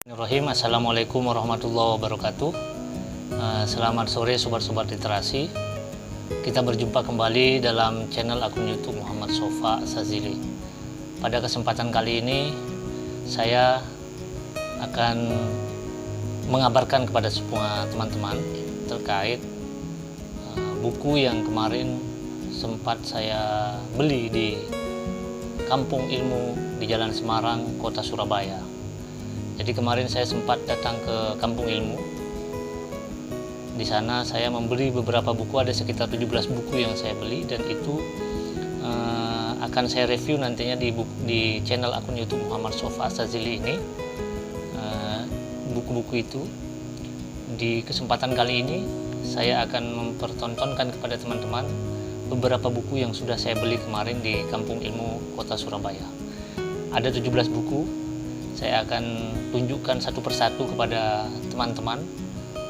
Bismillahirrahmanirrahim. Assalamualaikum warahmatullahi wabarakatuh. Selamat sore sobat-sobat literasi. Kita berjumpa kembali dalam channel akun YouTube Muhammad Sofa Sazili. Pada kesempatan kali ini saya akan mengabarkan kepada semua teman-teman terkait buku yang kemarin sempat saya beli di Kampung Ilmu di Jalan Semarang, Kota Surabaya. Jadi kemarin saya sempat datang ke Kampung Ilmu. Di sana saya membeli beberapa buku, ada sekitar 17 buku yang saya beli, dan itu akan saya review nantinya di channel akun YouTube Muhammad Sofa Sazili ini. Buku-buku itu di kesempatan kali ini saya akan mempertontonkan kepada teman-teman beberapa buku yang sudah saya beli kemarin di Kampung Ilmu Kota Surabaya. Ada 17 buku. Saya akan tunjukkan satu persatu kepada teman-teman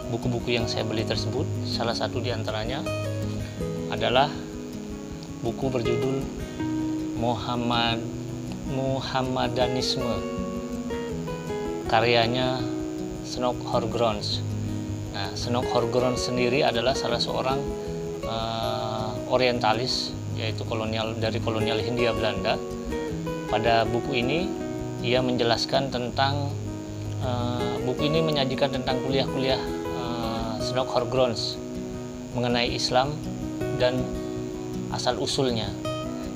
buku-buku yang saya beli tersebut. Salah satu di antaranya adalah buku berjudul Muhammadanisme, karyanya Snoek Horgrons. Nah, Snoek Horgrons sendiri adalah salah seorang orientalis, yaitu dari kolonial Hindia Belanda. Pada buku ini ia menjelaskan tentang buku ini menyajikan tentang kuliah-kuliah Snoek Horgrons mengenai Islam dan asal-usulnya.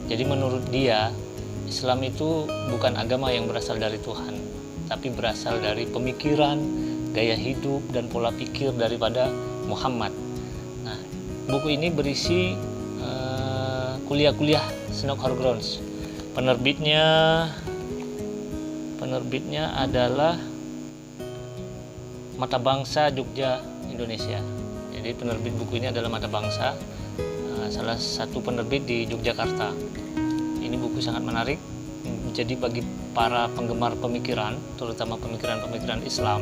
Jadi menurut dia, Islam itu bukan agama yang berasal dari Tuhan, tapi berasal dari pemikiran, gaya hidup, dan pola pikir daripada Muhammad. Nah, buku ini berisi kuliah-kuliah Snoek Horgrons. Penerbitnya adalah Mata Bangsa Jogja Indonesia. Jadi penerbit buku ini adalah Mata Bangsa, salah satu penerbit di Yogyakarta. Ini buku sangat menarik. Jadi bagi para penggemar pemikiran, terutama pemikiran-pemikiran Islam,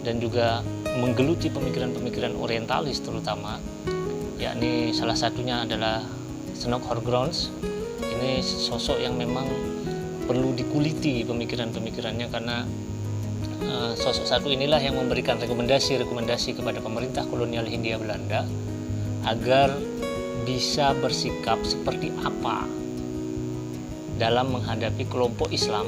dan juga menggeluti pemikiran-pemikiran orientalis terutama, yakni salah satunya adalah Snoek Horgrons. Ini sosok yang memang perlu dikuliti pemikiran-pemikirannya, karena sosok satu inilah yang memberikan rekomendasi kepada pemerintah kolonial Hindia Belanda agar bisa bersikap seperti apa dalam menghadapi kelompok Islam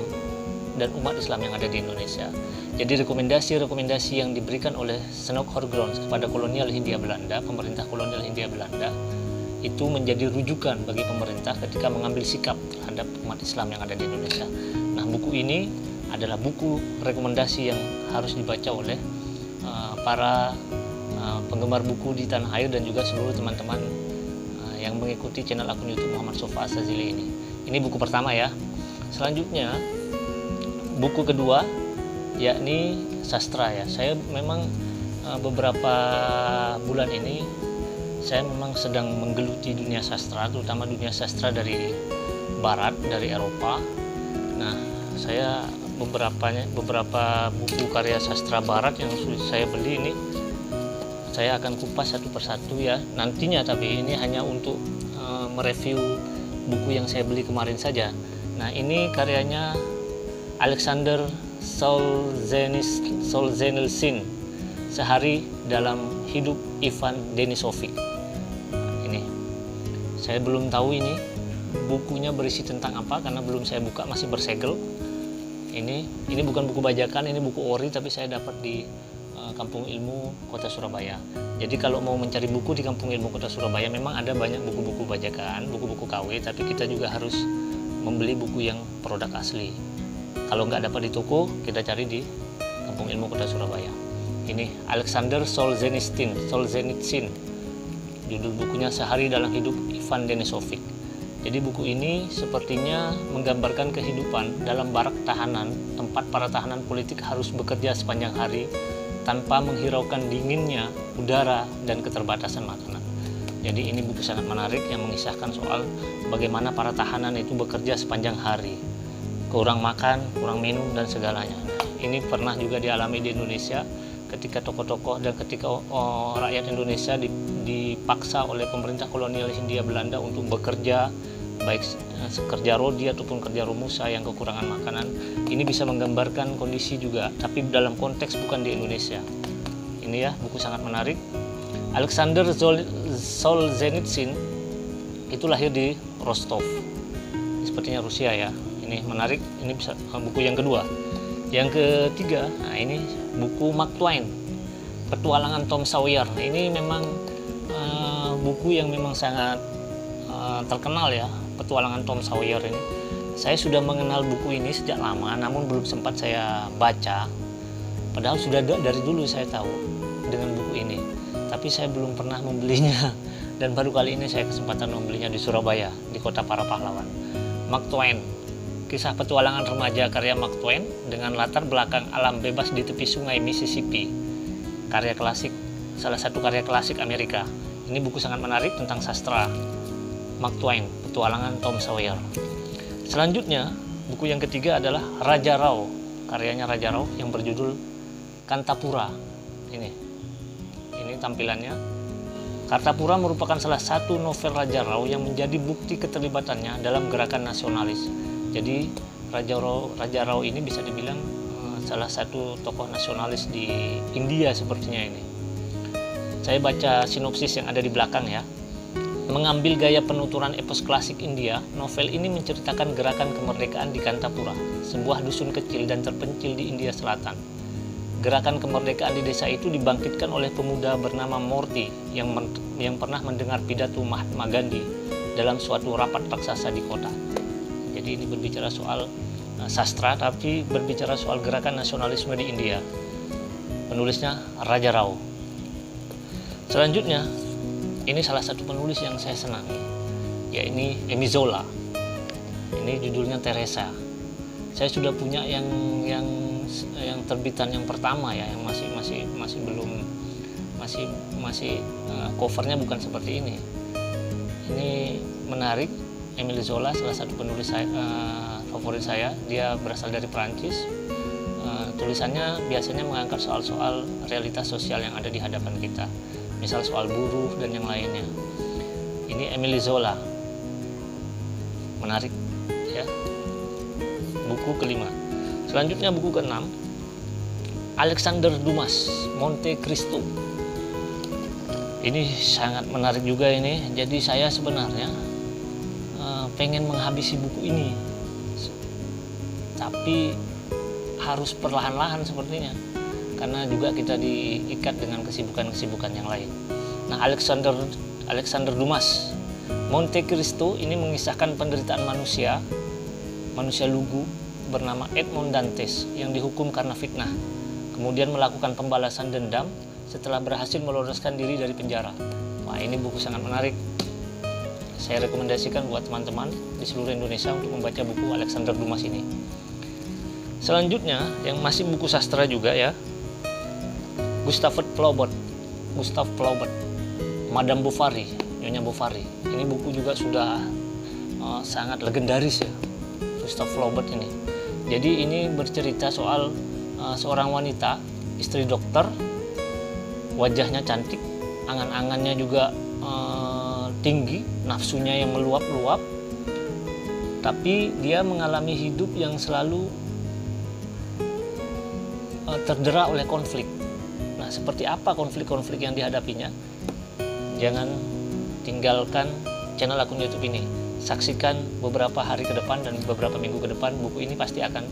dan umat Islam yang ada di Indonesia. Jadi rekomendasi-rekomendasi yang diberikan oleh Snoek Horgrons kepada kolonial Hindia Belanda, pemerintah kolonial Hindia Belanda, itu menjadi rujukan bagi pemerintah ketika mengambil sikap terhadap umat Islam yang ada di Indonesia. Nah, buku ini adalah buku rekomendasi yang harus dibaca oleh para penggemar buku di tanah air dan juga seluruh teman-teman yang mengikuti channel akun YouTube Muhammad Sofa Sazili ini. Ini buku pertama ya. Selanjutnya buku kedua yakni sastra ya. Saya memang beberapa bulan ini saya memang sedang menggeluti dunia sastra, terutama dunia sastra dari Barat, dari Eropa. Nah, saya beberapa buku karya sastra Barat yang saya beli ini saya akan kupas satu persatu ya nantinya, tapi ini hanya untuk mereview buku yang saya beli kemarin saja. Nah, ini karyanya Alexander Solzhenitsyn, Sehari dalam Hidup Ivan Denisovic. Ini saya belum tahu ini bukunya berisi tentang apa karena belum saya buka, masih bersegel. Ini bukan buku bajakan, ini buku ori, tapi saya dapat di Kampung Ilmu Kota Surabaya. Jadi kalau mau mencari buku di Kampung Ilmu Kota Surabaya memang ada banyak buku-buku bajakan, buku-buku KW, tapi kita juga harus membeli buku yang produk asli. Kalau nggak dapat di toko, kita cari di Kampung Ilmu Kota Surabaya. Ini Alexander Solzhenitsyn. Judul bukunya Sehari dalam Hidup Ivan Denisovic. Jadi buku ini sepertinya menggambarkan kehidupan dalam barak tahanan, tempat para tahanan politik harus bekerja sepanjang hari tanpa menghiraukan dinginnya udara dan keterbatasan makanan. Jadi ini buku sangat menarik yang mengisahkan soal bagaimana para tahanan itu bekerja sepanjang hari. Kurang makan, kurang minum, dan segalanya. Ini pernah juga dialami di Indonesia ketika tokoh-tokoh dan ketika rakyat Indonesia dipaksa oleh pemerintah kolonial Hindia Belanda untuk bekerja baik kerja rodi ataupun kerja romusa yang kekurangan makanan. Ini bisa menggambarkan kondisi juga, tapi dalam konteks bukan di Indonesia. Ini ya, buku sangat menarik. Alexander Solzhenitsyn itu lahir di Rostov, sepertinya Rusia ya. Ini menarik, ini bisa buku yang kedua. Yang ketiga, nah ini buku Mark Twain, Petualangan Tom Sawyer. Ini memang buku yang memang sangat terkenal ya, Petualangan Tom Sawyer ini. Saya sudah mengenal buku ini sejak lama, namun belum sempat saya baca. Padahal sudah dari dulu saya tahu dengan buku ini, tapi saya belum pernah membelinya. Dan baru kali ini saya kesempatan membelinya di Surabaya, di kota para pahlawan. Mark Twain, kisah petualangan remaja karya Mark Twain dengan latar belakang alam bebas di tepi sungai Mississippi. Karya klasik, salah satu karya klasik Amerika. Ini buku sangat menarik tentang sastra. Mark Twain, Petualangan Tom Sawyer. Selanjutnya, buku yang ketiga adalah Raja Rao, karyanya Raja Rao yang berjudul Kantapura. Ini tampilannya. Kartapura merupakan salah satu novel Raja Rao yang menjadi bukti keterlibatannya dalam gerakan nasionalis. Jadi Raja Rao ini bisa dibilang salah satu tokoh nasionalis di India sepertinya ini. Saya baca sinopsis yang ada di belakang ya. Mengambil gaya penuturan epos klasik India, novel ini menceritakan gerakan kemerdekaan di Kantapura, sebuah dusun kecil dan terpencil di India Selatan. Gerakan kemerdekaan di desa itu dibangkitkan oleh pemuda bernama Morty yang pernah mendengar pidato Mahatma Gandhi dalam suatu rapat raksasa di kota. Jadi ini berbicara soal sastra, tapi berbicara soal gerakan nasionalisme di India. Penulisnya Raja Rao. Selanjutnya, ini salah satu penulis yang saya senangi, yaitu Émile Zola. Ini judulnya Teresa. Saya sudah punya yang terbitan yang pertama ya, yang masih belum covernya bukan seperti ini. Ini menarik. Émile Zola salah satu penulis favorit saya. Dia berasal dari Perancis. Tulisannya biasanya mengangkat soal-soal realitas sosial yang ada di hadapan kita, misal soal buruh dan yang lainnya. Ini Émile Zola, menarik ya. Buku kelima. Selanjutnya buku keenam, Alexander Dumas, Monte Cristo. Ini sangat menarik juga ini. Jadi saya sebenarnya pengen menghabisi buku ini, tapi harus perlahan-lahan sepertinya, karena juga kita diikat dengan kesibukan-kesibukan yang lain. Nah, Alexander Dumas, Monte Cristo ini mengisahkan penderitaan manusia lugu bernama Edmond Dantes yang dihukum karena fitnah, kemudian melakukan pembalasan dendam setelah berhasil meloloskan diri dari penjara. Wah, ini buku sangat menarik. Saya rekomendasikan buat teman-teman di seluruh Indonesia untuk membaca buku Alexander Dumas ini. Selanjutnya, yang masih buku sastra juga ya, Gustave Flaubert, Madame Bovary, Nyonya Bovary. Ini buku juga sudah sangat legendaris ya, Gustave Flaubert ini. Jadi ini bercerita soal seorang wanita, istri dokter, wajahnya cantik, angan-angannya juga tinggi, nafsunya yang meluap-luap, tapi dia mengalami hidup yang selalu terdera oleh konflik. Nah, seperti apa konflik-konflik yang dihadapinya? Jangan tinggalkan channel akun YouTube ini. Saksikan beberapa hari ke depan dan beberapa minggu ke depan, buku ini pasti akan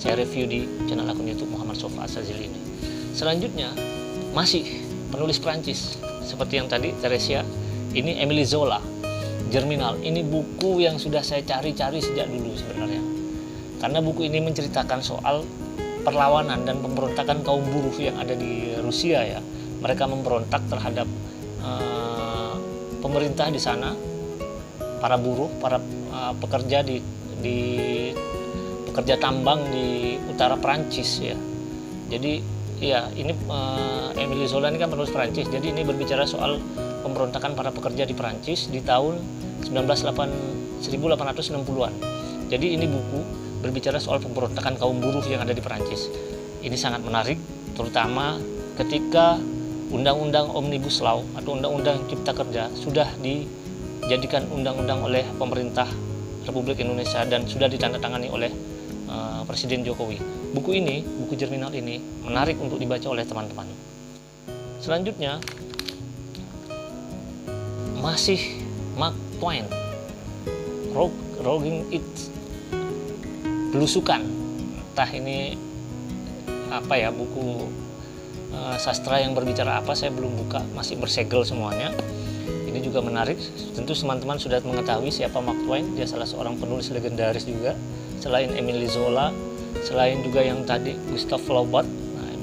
saya review di channel akun YouTube Muhammad Sofa Asazili ini. Selanjutnya, masih penulis Prancis seperti yang tadi Teresa. Ini Émile Zola, Germinal. Ini buku yang sudah saya cari-cari sejak dulu sebenarnya, karena buku ini menceritakan soal perlawanan dan pemberontakan kaum buruh yang ada di Rusia ya. Mereka memberontak terhadap pemerintah di sana, para buruh, para pekerja di pekerja tambang di utara Prancis ya. Jadi ya ini Émile Zola ini kan penulis Prancis. Jadi ini berbicara soal pemberontakan para pekerja di Prancis di tahun 1860-an. Jadi ini buku berbicara soal pemberontakan kaum buruh yang ada di Prancis. Ini sangat menarik, terutama ketika Undang-Undang Omnibus Law atau Undang-Undang Cipta Kerja sudah dijadikan undang-undang oleh pemerintah Republik Indonesia dan sudah ditandatangani oleh Presiden Jokowi. Buku ini, buku Germinal ini menarik untuk dibaca oleh teman-teman. Selanjutnya masih Mark Twain, Rogging It, Belusukan. Entah ini apa ya, buku sastra yang berbicara apa, saya belum buka, masih bersegel semuanya. Ini juga menarik. Tentu teman-teman sudah mengetahui siapa Mark Twain. Dia salah seorang penulis legendaris juga. Selain Emile Zola, selain juga yang tadi Gustave Flaubert,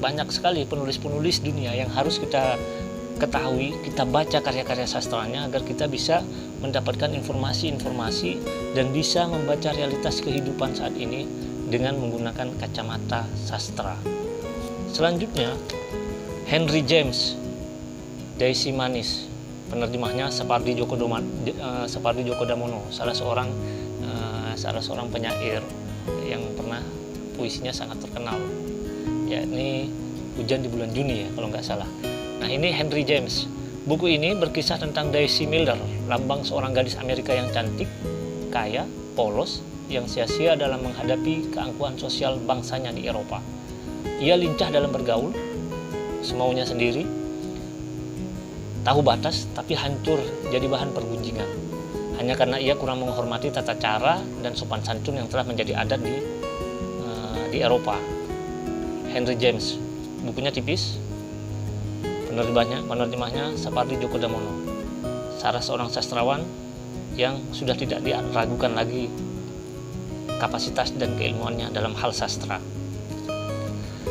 banyak sekali penulis-penulis dunia yang harus kita ketahui, kita baca karya-karya sastranya agar kita bisa mendapatkan informasi-informasi dan bisa membaca realitas kehidupan saat ini dengan menggunakan kacamata sastra. Selanjutnya, Henry James, Daisy Manis, penerjemahnya Sapardi Djoko Damono, salah seorang penyair yang pernah puisinya sangat terkenal, yakni Hujan di Bulan Juni ya kalau nggak salah. Nah, ini Henry James. Buku ini berkisah tentang Daisy Miller, lambang seorang gadis Amerika yang cantik, kaya, polos, yang sia-sia dalam menghadapi keangkuhan sosial bangsanya di Eropa. Ia lincah dalam bergaul, semaunya sendiri, tahu batas tapi hancur jadi bahan pergunjingan. Hanya karena ia kurang menghormati tata cara dan sopan santun yang telah menjadi adat di Eropa. Henry James, bukunya tipis, penerjemahnya Sapardi Djoko Damono, salah seorang sastrawan yang sudah tidak diragukan lagi kapasitas dan keilmuannya dalam hal sastra.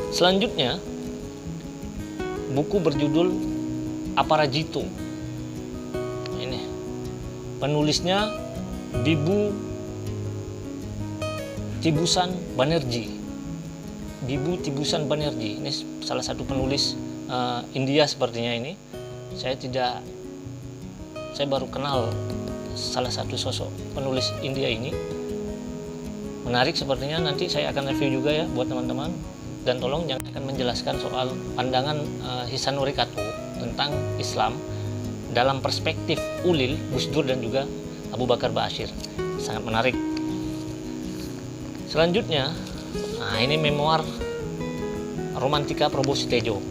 Selanjutnya, buku berjudul Aparajito. Ini penulisnya Bibu Tibusan Banerjee. Bibu Tibusan Banerjee ini salah satu penulis India sepertinya ini. Saya baru kenal salah satu sosok penulis India ini. Menarik sepertinya, nanti saya akan review juga ya buat teman-teman. Dan tolong jangan akan menjelaskan soal pandangan Hisanuri Katu tentang Islam dalam perspektif Ulil, Gus Dur dan juga Abu Bakar Ba'asyir. Sangat menarik. Selanjutnya, nah ini memoir Romantika Prabowo Sitejo,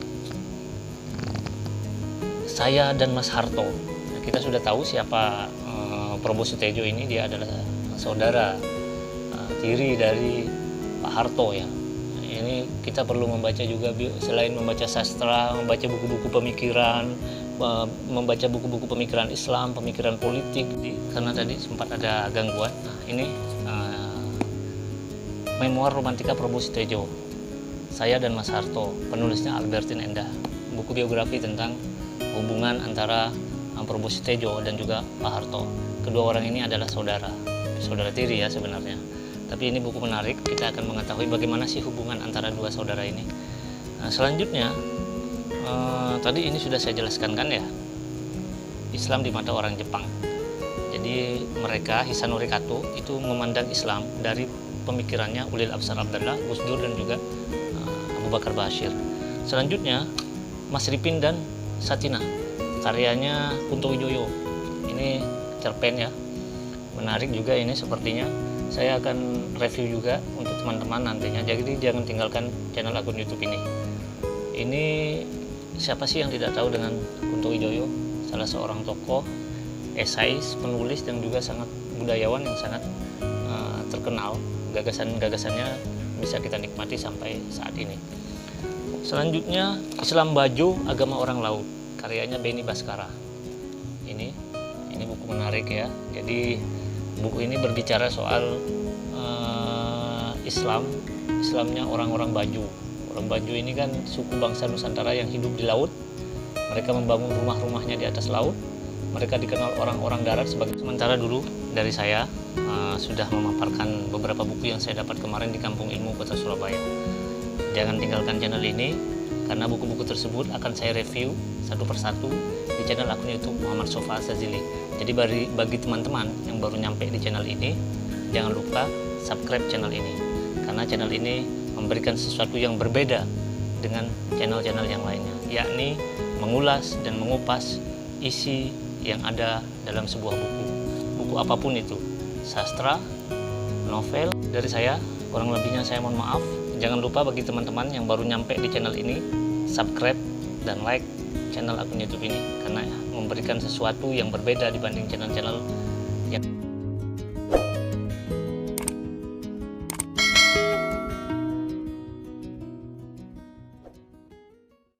Saya dan Mas Harto. Nah, kita sudah tahu siapa Prabowo Sitejo ini. Dia adalah saudara tiri dari Pak Harto ya. Ini kita perlu membaca juga, selain membaca sastra, membaca buku-buku pemikiran, membaca buku-buku pemikiran Islam, pemikiran politik, karena tadi sempat ada gangguan. Nah, ini memoir Romantika Prabowo Sitejo, Saya dan Mas Harto, penulisnya Albertine Endah. Buku biografi tentang hubungan antara Prabowo Sitejo dan juga Pak Harto. Kedua orang ini adalah saudara tiri ya sebenarnya. Tapi ini buku menarik, kita akan mengetahui bagaimana sih hubungan antara dua saudara ini. Nah, selanjutnya, tadi ini sudah saya jelaskan kan ya, Islam di mata orang Jepang. Jadi mereka, Hisanuri Katu, itu memandang Islam dari pemikirannya Ulil Absar Abdallah, Gus Dur dan juga Abu Bakar Ba'asyir. Selanjutnya, Mas Ripin dan Satina, karyanya Kunto Wijoyo. Ini cerpen ya, menarik juga ini sepertinya. Saya akan review juga untuk teman-teman nantinya, jadi jangan tinggalkan channel akun YouTube ini. Ini siapa sih yang tidak tahu dengan Kunto Wijoyo? Salah seorang tokoh, esais, penulis dan juga sangat budayawan yang sangat terkenal. Gagasan-gagasannya bisa kita nikmati sampai saat ini. Selanjutnya, Islam Bajo, Agama Orang Laut, karyanya Beni Baskara. Ini buku menarik ya. Jadi buku ini berbicara soal Islamnya orang-orang Bajo. Orang Bajo ini kan suku bangsa Nusantara yang hidup di laut. Mereka membangun rumah-rumahnya di atas laut. Mereka dikenal orang-orang darat sebagai. Sementara dulu dari saya sudah memaparkan beberapa buku yang saya dapat kemarin di Kampung Ilmu Kota Surabaya. Jangan tinggalkan channel ini, karena buku-buku tersebut akan saya review satu persatu di channel akun YouTube Muhammad Sofa Azazili. Jadi bagi teman-teman yang baru nyampe di channel ini, jangan lupa subscribe channel ini, karena channel ini memberikan sesuatu yang berbeda dengan channel-channel yang lainnya, yakni mengulas dan mengupas isi yang ada dalam sebuah buku apapun itu. sastra, novel. Dari saya, kurang lebihnya saya mohon maaf. Jangan lupa bagi teman-teman yang baru nyampe di channel ini, subscribe dan like channel akun YouTube ini, karena memberikan sesuatu yang berbeda dibanding channel-channel yang